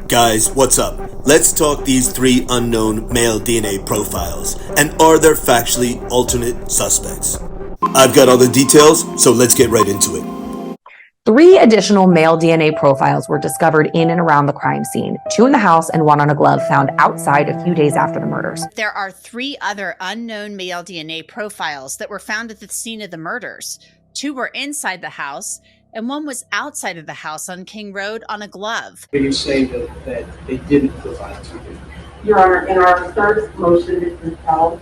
Guys, what's up? Let's talk these three unknown male DNA profiles, and are there factually alternate suspects? I've got all the details, so let's get right into it. Three additional male DNA profiles were discovered in and around the crime scene, two in the house and one on a glove found outside a few days after the murders. There are three other unknown male DNA profiles that were found at the scene of the murders. Two were inside the house, and one was outside of the house on King Road on a glove. Are you saying that they didn't provide something? Your Honor, in our third motion to compel,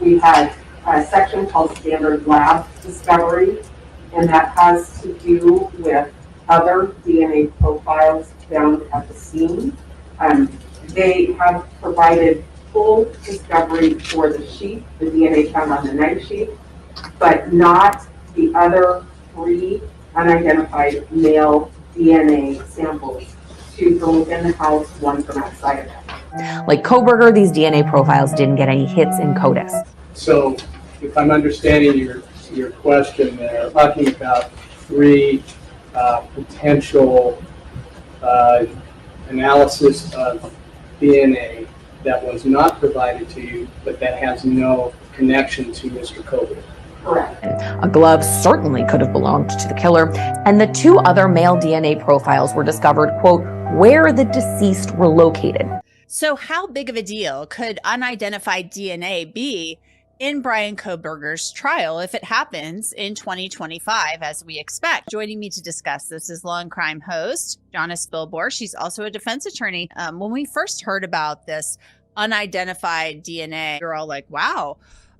we had a section called Standard Lab Discovery, and that has to do with other DNA profiles found at the scene. They have provided full discovery for the sheet, the DNA found on the knife sheet, but not the other three unidentified male DNA samples, two from within the house, one from outside of it. Like Kohberger, these DNA profiles didn't get any hits in CODIS. So if I'm understanding your question there, talking about three potential analysis of DNA that was not provided to you, but that has no connection to Mr. Kohberger. Correct. A glove certainly could have belonged to the killer, and the two other male DNA profiles were discovered, quote, where the deceased were located. So how big of a deal could unidentified DNA be in Brian Kohberger's trial if it happens in 2025, as we expect? Joining me to discuss this is Law and Crime host Janice Bilbor. She's also a defense attorney. When we first heard about this unidentified DNA, we were all like, wow,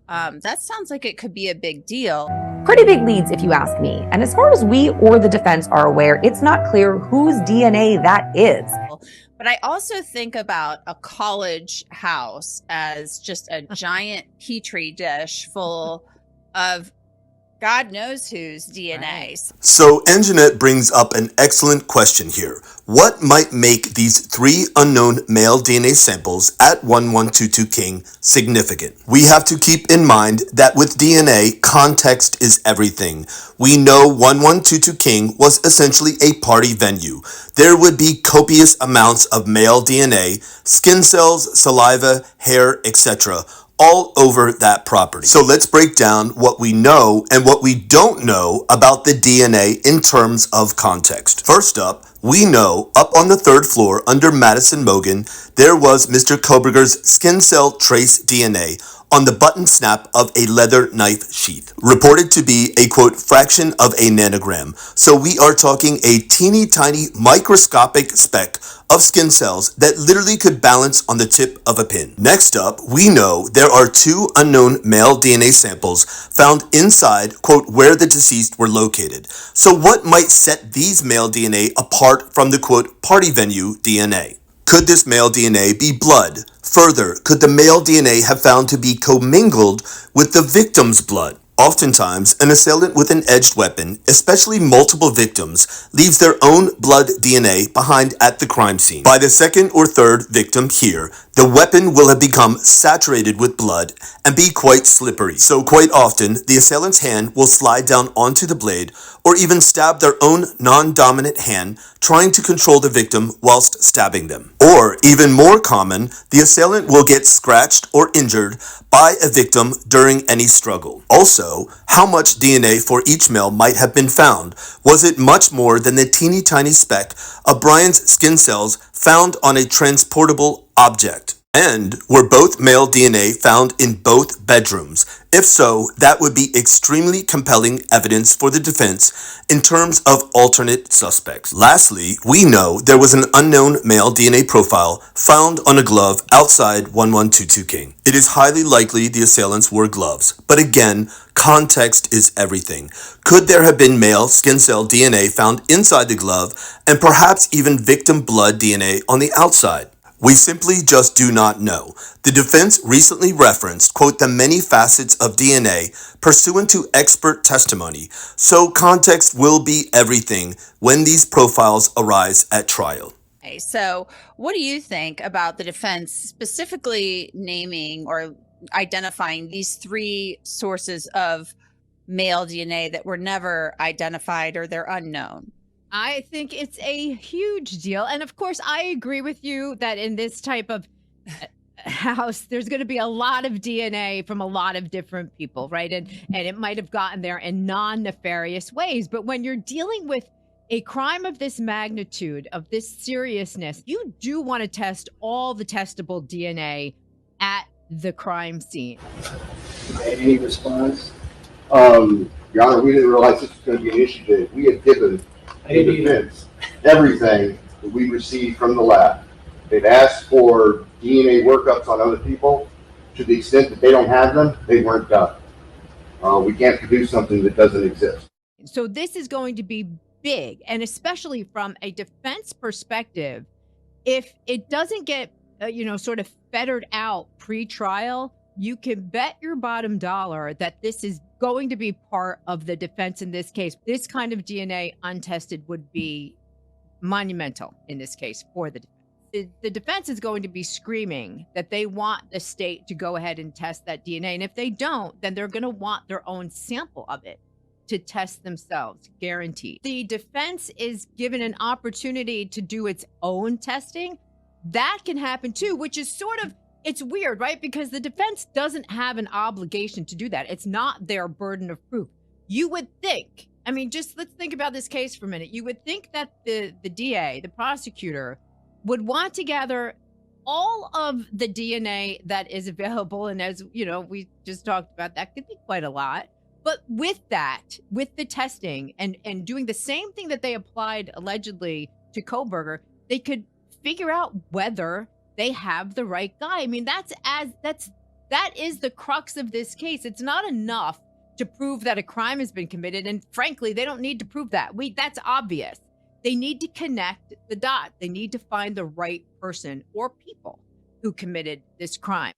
that sounds like it could be a big deal. Pretty big leads, if you ask me. And as far as we or the defense are aware, it's not clear whose DNA that is. But I also think about a college house as just a giant petri dish full of God knows whose DNA. So, Anjanette brings up an excellent question here. What might make these three unknown male DNA samples at 1122 King significant? We have to keep in mind that with DNA, context is everything. We know 1122 King was essentially a party venue. There would be copious amounts of male DNA, skin cells, saliva, hair, etc., all over that property. So let's break down what we know and what we don't know about the DNA in terms of context. First up, we know up on the third floor under Madison Mogan, there was Mr. Kohberger's skin cell trace DNA on the button snap of a leather knife sheath, reported to be a, quote, fraction of a nanogram. So we are talking a teeny tiny microscopic speck of skin cells that literally could balance on the tip of a pin. Next up, we know there are two unknown male DNA samples found inside, quote, where the deceased were located. So what might set these male DNA apart from the, quote, party venue DNA? Could this male DNA be blood? Further, could the male DNA have found to be commingled with the victim's blood? Oftentimes, an assailant with an edged weapon, especially multiple victims, leaves their own blood DNA behind at the crime scene. By the second or third victim here, the weapon will have become saturated with blood and be quite slippery. So quite often, the assailant's hand will slide down onto the blade or even stab their own non-dominant hand, trying to control the victim whilst stabbing them. Or, even more common, the assailant will get scratched or injured by a victim during any struggle. Also, how much DNA for each male might have been found? Was it much more than the teeny tiny speck of Brian's skin cells found on a transportable object? And were both male DNA found in both bedrooms? If so, that would be extremely compelling evidence for the defense in terms of alternate suspects. Lastly, we know there was an unknown male DNA profile found on a glove outside 1122 King. It is highly likely the assailants wore gloves, but again, context is everything. Could there have been male skin cell DNA found inside the glove and perhaps even victim blood DNA on the outside? We simply just do not know. The defense recently referenced, quote, the many facets of DNA pursuant to expert testimony, so context will be everything when these profiles arise at trial. Okay, so what do you think about the defense specifically naming or identifying these three sources of male DNA that were never identified or they're unknown? I think it's a huge deal. And of course, I agree with you that in this type of house, there's going to be a lot of DNA from a lot of different people, right? And it might have gotten there in non-nefarious ways. But when you're dealing with a crime of this magnitude, of this seriousness, you do want to test all the testable DNA at the crime scene. Any response? Your Honor, we didn't realize this was going to be an issue today. We had given the defense everything that we received from the lab. They've asked for DNA workups on other people. To the extent that they don't have them, they weren't done. We can't produce something that doesn't exist. So this is going to be big, and especially from a defense perspective, if it doesn't get, sort of fettered out pre-trial, you can bet your bottom dollar that this is going to be part of the defense in this case. This kind of DNA untested would be monumental in this case for the defense. The defense is going to be screaming that they want the state to go ahead and test that DNA. And if they don't, then they're going to want their own sample of it to test themselves, guaranteed. The defense is given an opportunity to do its own testing. That can happen too, which is sort of, it's weird, right? Because the defense doesn't have an obligation to do that. It's not their burden of proof. You would think, I mean, just let's think about this case for a minute. You would think that the DA, the prosecutor, would want to gather all of the DNA that is available. And as you know, we just talked about, that could be quite a lot. But with that, with the testing and doing the same thing that they applied allegedly to Kohberger, they could figure out whether they have the right guy. I mean, that is the crux of this case. It's not enough to prove that a crime has been committed. And frankly, they don't need to prove that. That's obvious. They need to connect the dots. They need to find the right person or people who committed this crime.